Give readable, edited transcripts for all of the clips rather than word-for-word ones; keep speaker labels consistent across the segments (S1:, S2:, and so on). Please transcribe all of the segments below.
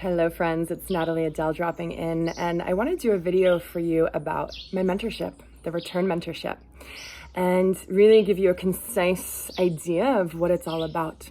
S1: Hello friends, it's Natalie Adele dropping in, and I want to do a video for you about my mentorship, the Return Mentorship, and really give you a concise idea of what it's all about.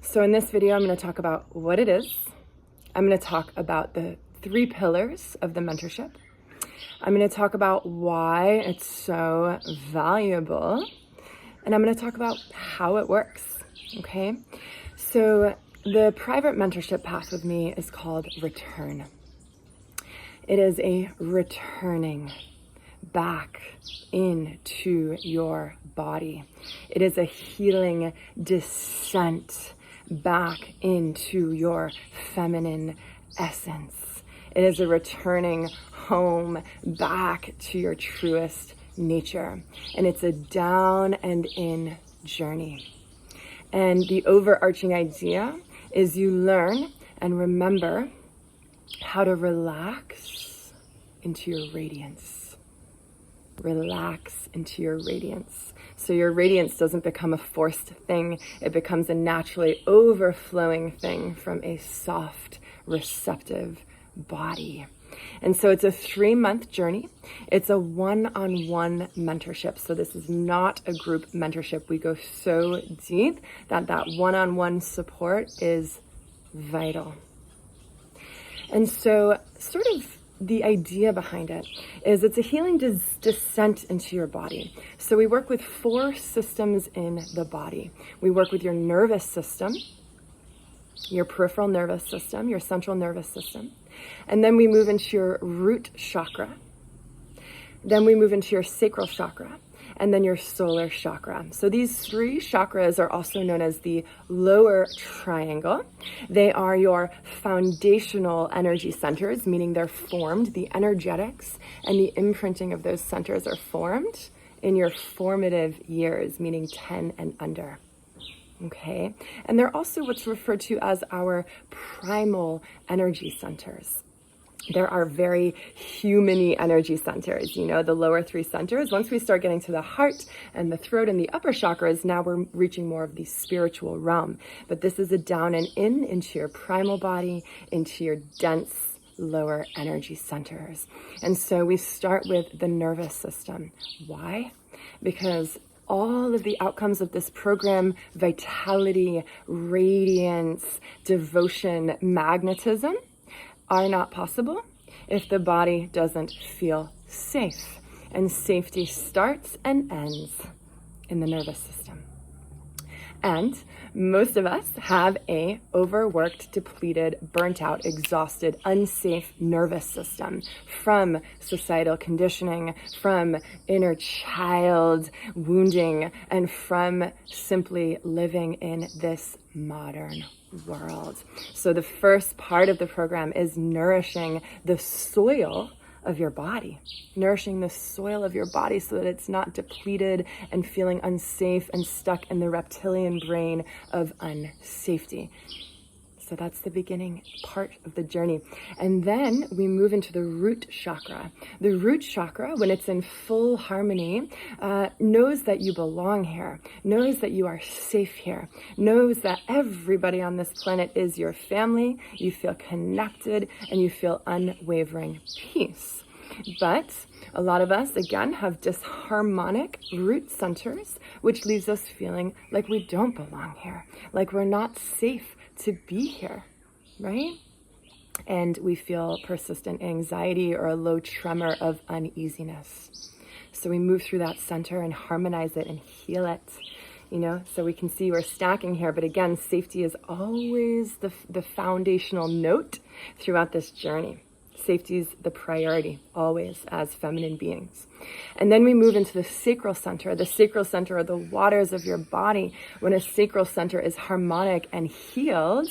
S1: So in this video, I'm going to talk about what it is. I'm going to talk about the 3 pillars of the mentorship. I'm going to talk about why it's so valuable, and I'm going to talk about how it works, okay? So the private mentorship path with me is called Return. It is a returning back into your body. It is a healing descent back into your feminine essence. It is a returning home back to your truest nature. And it's a down and in journey. And the overarching idea is you learn and remember how to relax into your radiance. Relax into your radiance. So your radiance doesn't become a forced thing. It becomes a naturally overflowing thing from a soft, receptive body. And so it's a 3-month journey. It's a one-on-one mentorship. So this is not a group mentorship. We go so deep that one-on-one support is vital. And so sort of the idea behind it is it's a healing descent into your body. So we work with 4 systems in the body. We work with your nervous system, your peripheral nervous system, your central nervous system. And then we move into your root chakra. Then we move into your sacral chakra, and then your solar chakra. So these 3 chakras are also known as the lower triangle. They are your foundational energy centers, meaning they're formed, the energetics and the imprinting of those centers are formed in your formative years, meaning 10 and under. Okay, and they're also what's referred to as our primal energy centers. There are very human-y energy centers, you know, the lower 3 centers. Once we start getting to the heart and the throat and the upper chakras, now we're reaching more of the spiritual realm. But this is a down and in into your primal body, into your dense lower energy centers. And so we start with the nervous system. Why? Because all of the outcomes of this program, vitality, radiance, devotion, magnetism, are not possible if the body doesn't feel safe. And safety starts and ends in the nervous system. And most of us have a overworked, depleted, burnt out, exhausted, unsafe nervous system from societal conditioning, from inner child wounding, and from simply living in this modern world. So the first part of the program is nourishing the soil of your body, nourishing the soil of your body so that it's not depleted and feeling unsafe and stuck in the reptilian brain of unsafety. So that's the beginning part of the journey. And then we move into the root chakra. The root chakra, when it's in full harmony, knows that you belong here, knows that you are safe here, knows that everybody on this planet is your family, you feel connected, and you feel unwavering peace. But a lot of us, again, have disharmonic root centers, which leaves us feeling like we don't belong here, like we're not safe to be here, right? And we feel persistent anxiety or a low tremor of uneasiness. So we move through that center and harmonize it and heal it, you know, so we can see we're stacking here. But again, safety is always the foundational note throughout this journey. Safety is the priority, always, as feminine beings. And then we move into the sacral center. The sacral center are the waters of your body. When a sacral center is harmonic and healed,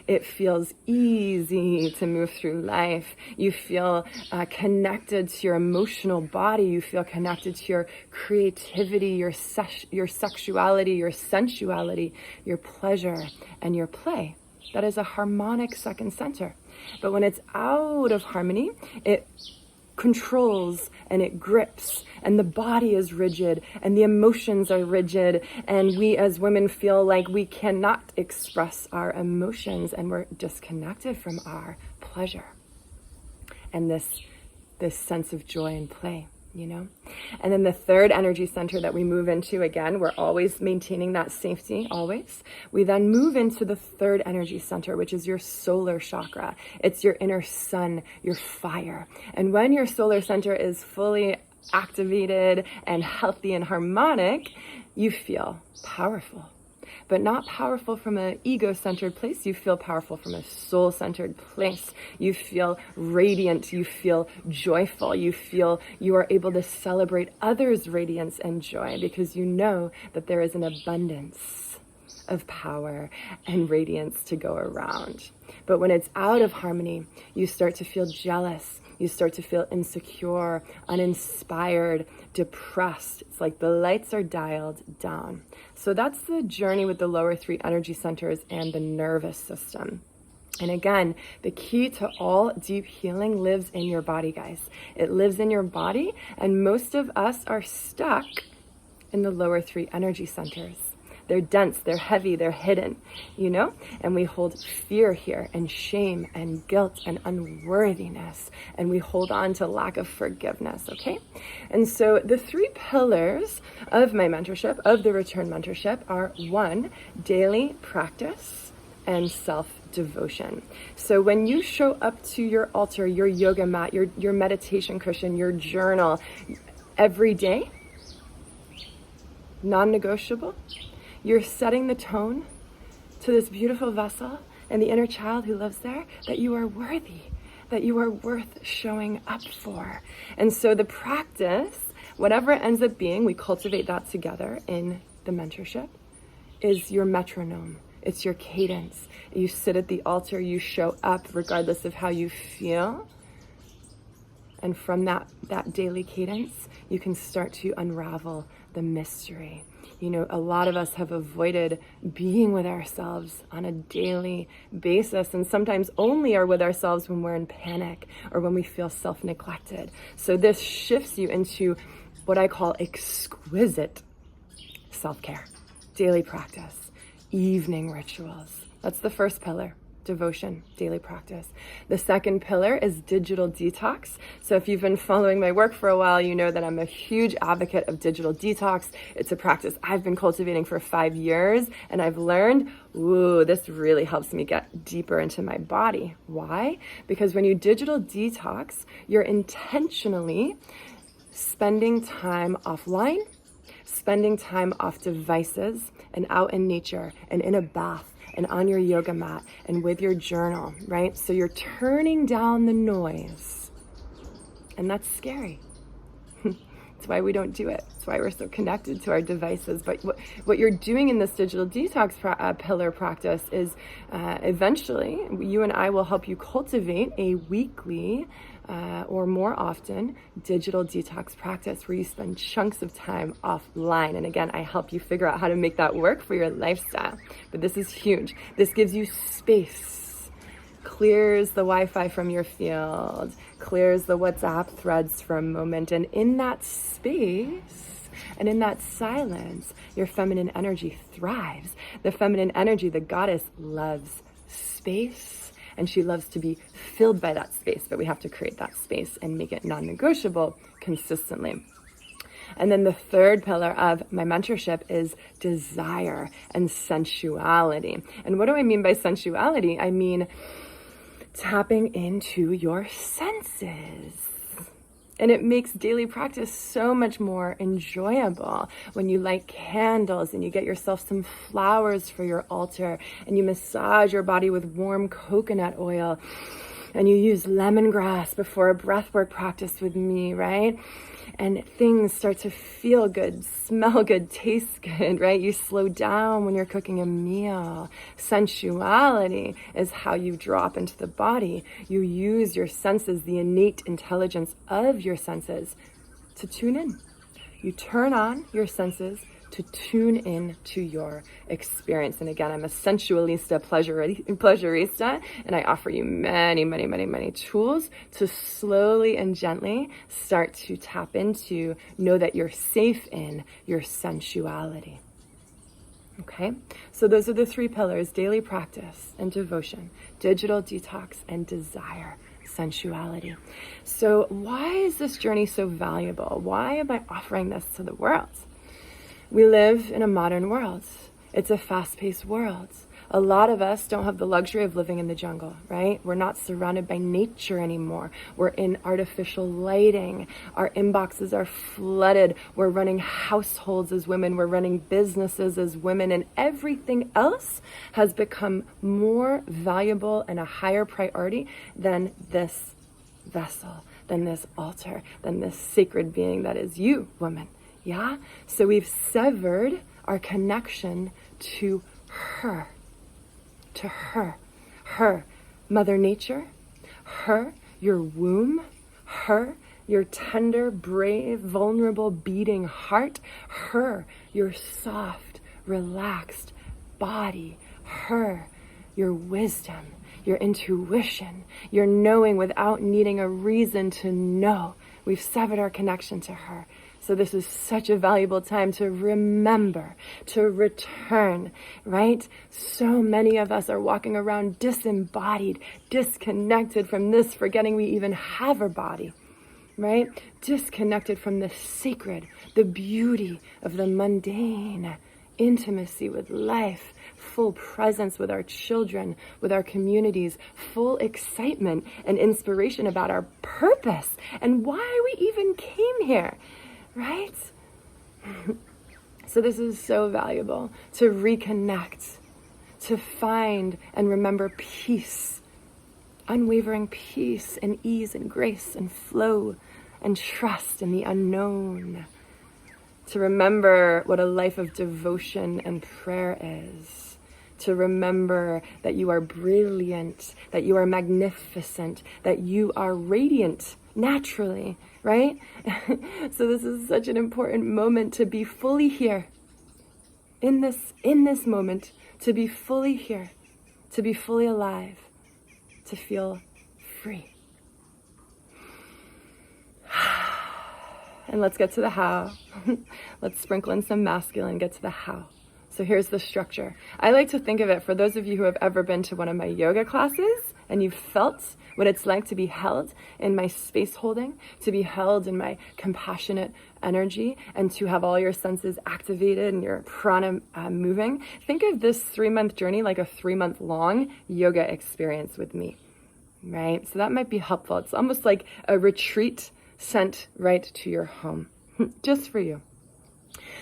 S1: it feels easy to move through life. You feel connected to your emotional body. You feel connected to your creativity, your sexuality, your sensuality, your pleasure, and your play. That is a harmonic second center. But when it's out of harmony, it controls and it grips, and the body is rigid and the emotions are rigid, and we as women feel like we cannot express our emotions and we're disconnected from our pleasure and this sense of joy and play, you know? And then the third energy center that we move into, again, we're always maintaining that safety, always. We then move into the third energy center, which is your solar chakra. It's your inner sun, your fire. And when your solar center is fully activated and healthy and harmonic, you feel powerful. But not powerful from an ego-centered place. You feel powerful from a soul-centered place. You feel radiant. You feel joyful. You feel you are able to celebrate others' radiance and joy because you know that there is an abundance of power and radiance to go around. But when it's out of harmony, you start to feel jealous. You start to feel insecure, uninspired, depressed. It's like the lights are dialed down. So that's the journey with the lower three energy centers and the nervous system. And again, the key to all deep healing lives in your body, guys. It lives in your body, and most of us are stuck in the lower three energy centers. They're dense, they're heavy, they're hidden, you know? And we hold fear here, and shame, and guilt, and unworthiness. And we hold on to lack of forgiveness, okay? And so the three pillars of my mentorship, of the Return Mentorship, are 1, daily practice and self-devotion. So when you show up to your altar, your yoga mat, your meditation cushion, your journal, every day, non-negotiable, you're setting the tone to this beautiful vessel and the inner child who lives there that you are worthy, that you are worth showing up for. And so the practice, whatever it ends up being, we cultivate that together in the mentorship, is your metronome. It's your cadence. You sit at the altar, you show up regardless of how you feel. And from that daily cadence, you can start to unravel the mystery. You know, a lot of us have avoided being with ourselves on a daily basis, and sometimes only are with ourselves when we're in panic or when we feel self-neglected. So this shifts you into what I call exquisite self-care, daily practice, evening rituals. That's the first pillar. Devotion, daily practice. The second pillar is digital detox. So if you've been following my work for a while, you know that I'm a huge advocate of digital detox. It's a practice I've been cultivating for 5 years, and I've learned, this really helps me get deeper into my body. Why? Because when you digital detox, you're intentionally spending time offline, spending time off devices and out in nature and in a bath and on your yoga mat and with your journal, right? So you're turning down the noise, and that's scary. That's why we don't do it. That's why we're so connected to our devices. But what you're doing in this digital detox pillar practice is eventually you and I will help you cultivate a weekly or more often digital detox practice where you spend chunks of time offline. And again, I help you figure out how to make that work for your lifestyle. But this is huge. This gives you space, clears the Wi-Fi from your field, clears the WhatsApp threads for a moment. And in that space and in that silence, your feminine energy thrives. The feminine energy, the goddess, loves space. And she loves to be filled by that space, but we have to create that space and make it non-negotiable consistently. And then the third pillar of my mentorship is desire and sensuality. And what do I mean by sensuality? I mean tapping into your senses. And it makes daily practice so much more enjoyable when you light candles and you get yourself some flowers for your altar and you massage your body with warm coconut oil and you use lemongrass before a breathwork practice with me, right? And things start to feel good, smell good, taste good, right? You slow down when you're cooking a meal. Sensuality is how you drop into the body. You use your senses, the innate intelligence of your senses, to tune in. You turn on your senses to tune in to your experience. And again, I'm a sensualista, pleasurista, and I offer you many, many, many, many tools to slowly and gently start to tap into, know that you're safe in your sensuality. Okay, so those are the three pillars: daily practice and devotion, digital detox, and desire, sensuality. So why is this journey so valuable? Why am I offering this to the world? We live in a modern world. It's a fast-paced world. A lot of us don't have the luxury of living in the jungle, right? We're not surrounded by nature anymore. We're in artificial lighting. Our inboxes are flooded. We're running households as women. We're running businesses as women. And everything else has become more valuable and a higher priority than this vessel, than this altar, than this sacred being that is you, woman. Yeah? So we've severed our connection to her. To her, Mother Nature, her, your womb, her, your tender, brave, vulnerable, beating heart, her, your soft, relaxed body, her, your wisdom, your intuition, your knowing without needing a reason to know. We've severed our connection to her. So this is such a valuable time to remember, to return, right? So many of us are walking around disembodied, disconnected from this, forgetting we even have a body, right? Disconnected from the sacred, the beauty of the mundane, intimacy with life, full presence with our children, with our communities, full excitement and inspiration about our purpose and why we even came here. Right? So this is so valuable to reconnect, to find and remember peace, unwavering peace and ease and grace and flow and trust in the unknown. To remember what a life of devotion and prayer is. To remember that you are brilliant, that you are magnificent, that you are radiant naturally, right? So this is such an important moment to be fully here. In this moment, to be fully here, to be fully alive, to feel free. And let's get to the how. Let's sprinkle in some masculine, get to the how. So here's the structure. I like to think of it, for those of you who have ever been to one of my yoga classes and you've felt what it's like to be held in my space holding, to be held in my compassionate energy, and to have all your senses activated and your prana moving. Think of this 3-month journey like a 3-month long yoga experience with me, right? So that might be helpful. It's almost like a retreat sent right to your home, just for you.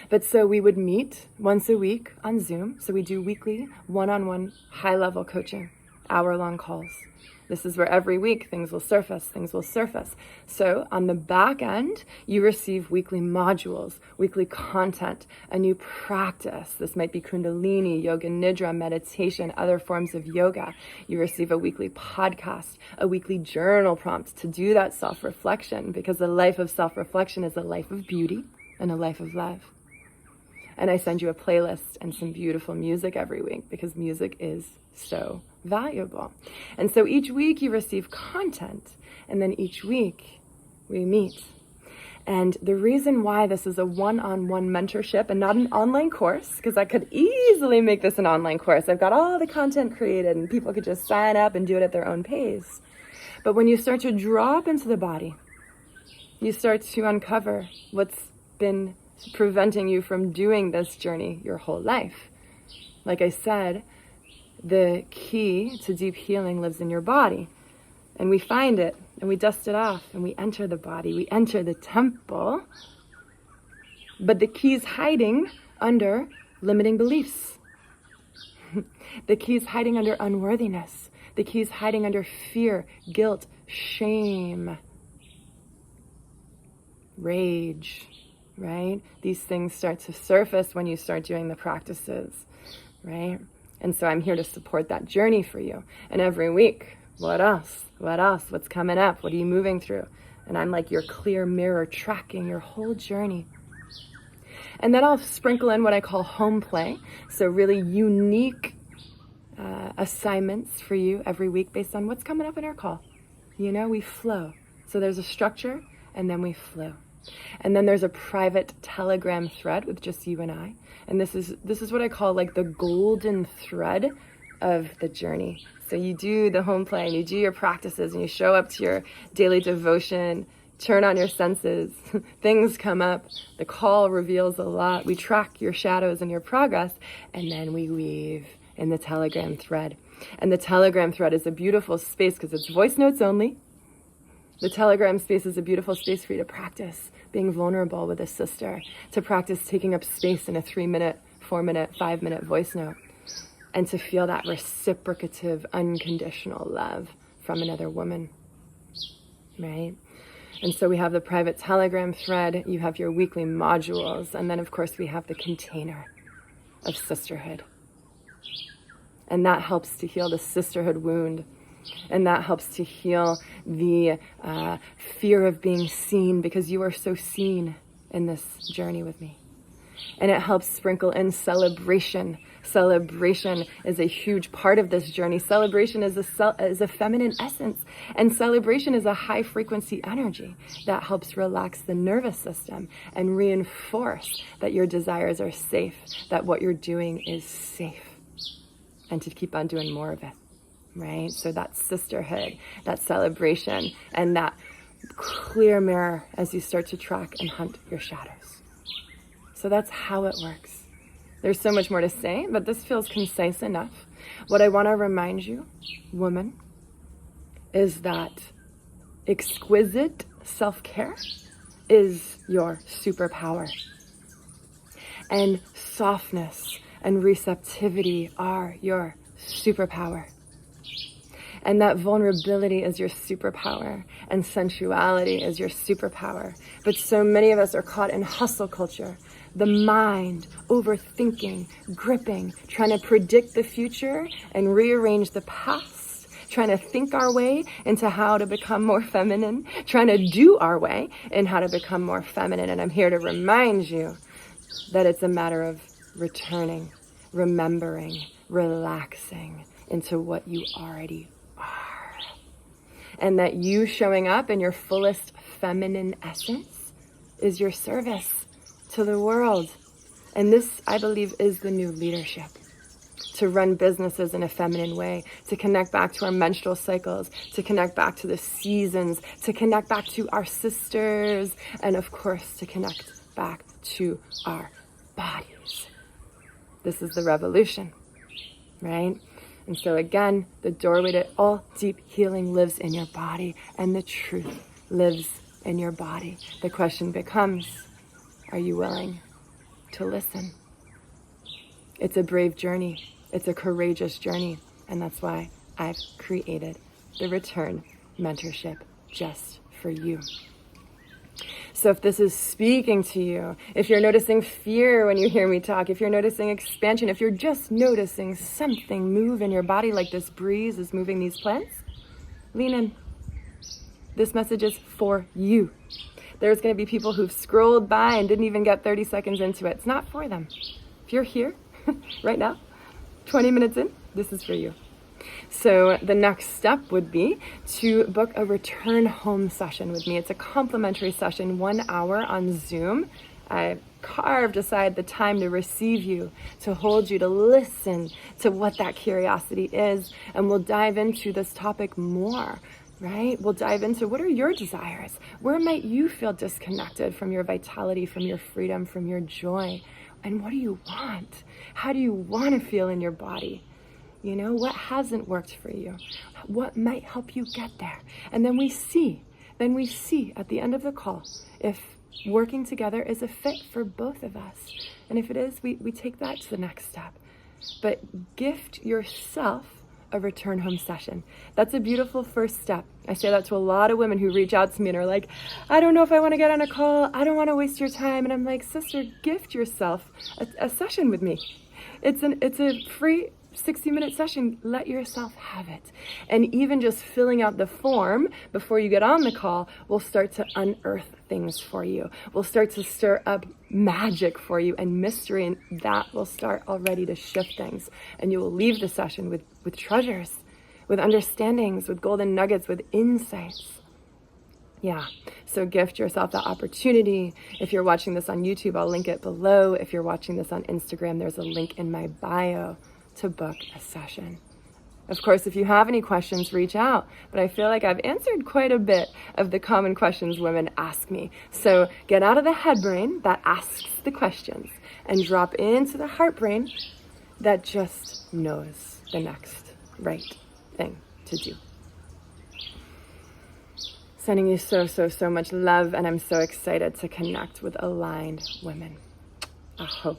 S1: But so we would meet once a week on Zoom. So we do weekly one-on-one high-level coaching, hour-long calls. This is where every week things will surface. So on the back end, you receive weekly modules, weekly content, a new practice. This might be Kundalini, Yoga Nidra, meditation, other forms of yoga. You receive a weekly podcast, a weekly journal prompt to do that self-reflection, because the life of self-reflection is a life of beauty and a life of love. And I send you a playlist and some beautiful music every week, because music is so valuable. And so each week you receive content, and then each week we meet. And the reason why this is a one-on-one mentorship and not an online course, because I could easily make this an online course. I've got all the content created and people could just sign up and do it at their own pace. But when you start to drop into the body, you start to uncover what's been preventing you from doing this journey your whole life. Like I said, the key to deep healing lives in your body. And we find it, and we dust it off, and we enter the body, we enter the temple. But the key's hiding under limiting beliefs. The key's hiding under unworthiness. The key's hiding under fear, guilt, shame, rage, right? These things start to surface when you start doing the practices, right? And so I'm here to support that journey for you. And every week, what else? What's coming up? What are you moving through? And I'm like your clear mirror, tracking your whole journey. And then I'll sprinkle in what I call Homeplay. So really unique assignments for you every week based on what's coming up in our call. You know, we flow. So there's a structure and then we flow. And then there's a private Telegram thread with just you and I. And this is what I call like the golden thread of the journey. So you do the home play and you do your practices and you show up to your daily devotion, turn on your senses, things come up, the call reveals a lot. We track your shadows and your progress, and then we weave in the Telegram thread. And the Telegram thread is a beautiful space because it's voice notes only. The Telegram space is a beautiful space for you to practice being vulnerable with a sister, to practice taking up space in a 3-minute, 4-minute, 5-minute voice note, and to feel that reciprocative, unconditional love from another woman, right? And so we have the private Telegram thread, you have your weekly modules, and then of course we have the container of sisterhood. And that helps to heal the sisterhood wound. And that helps to heal the fear of being seen, because you are so seen in this journey with me. And it helps sprinkle in celebration. Celebration is a huge part of this journey. Celebration is a feminine essence. And celebration is a high frequency energy that helps relax the nervous system and reinforce that your desires are safe, that what you're doing is safe, and to keep on doing more of it. Right? So that sisterhood, that celebration, and that clear mirror as you start to track and hunt your shadows. So that's how it works. There's so much more to say, but this feels concise enough. What I want to remind you, woman, is that exquisite self-care is your superpower. And softness and receptivity are your superpower. And that vulnerability is your superpower, and sensuality is your superpower. But so many of us are caught in hustle culture, the mind, overthinking, gripping, trying to predict the future and rearrange the past, trying to think our way into how to become more feminine, trying to do our way in how to become more feminine. And I'm here to remind you that it's a matter of returning, remembering, relaxing into what you already are. And that you showing up in your fullest feminine essence is your service to the world. And this, I believe, is the new leadership. To run businesses in a feminine way, to connect back to our menstrual cycles, to connect back to the seasons, to connect back to our sisters, and of course, to connect back to our bodies. This is the revolution, right? And so again, the doorway to all deep healing lives in your body, and the truth lives in your body. The question becomes, are you willing to listen? It's a brave journey. It's a courageous journey. And that's why I've created the Return Mentorship just for you. So if this is speaking to you, if you're noticing fear when you hear me talk, if you're noticing expansion, if you're just noticing something move in your body like this breeze is moving these plants, lean in. This message is for you. There's going to be people who've scrolled by and didn't even get 30 seconds into it. It's not for them. If you're here right now, 20 minutes in, this is for you. So the next step would be to book a return home session with me. It's a complimentary session, 1 hour on Zoom. I carved aside the time to receive you, to hold you, to listen to what that curiosity is. And we'll dive into this topic more, right? We'll dive into what are your desires? Where might you feel disconnected from your vitality, from your freedom, from your joy? And what do you want? How do you want to feel in your body? You know, what hasn't worked for you? What might help you get there? And then we see at the end of the call if working together is a fit for both of us. And if it is, we take that to the next step. But gift yourself a return home session. That's a beautiful first step. I say that to a lot of women who reach out to me and are like, I don't know if I want to get on a call. I don't want to waste your time. And I'm like, sister, gift yourself a session with me. It's a free 60-minute session, let yourself have it. And even just filling out the form before you get on the call will start to unearth things for you. Will start to stir up magic for you and mystery, and that will start already to shift things. And you will leave the session with treasures, with understandings, with golden nuggets, with insights. Yeah, so gift yourself that opportunity. If you're watching this on YouTube, I'll link it below. If you're watching this on Instagram, there's a link in my bio to book a session. Of course, if you have any questions, reach out. But I feel like I've answered quite a bit of the common questions women ask me. So get out of the head brain that asks the questions and drop into the heart brain that just knows the next right thing to do. Sending you so, so, so much love, and I'm so excited to connect with aligned women. Aho.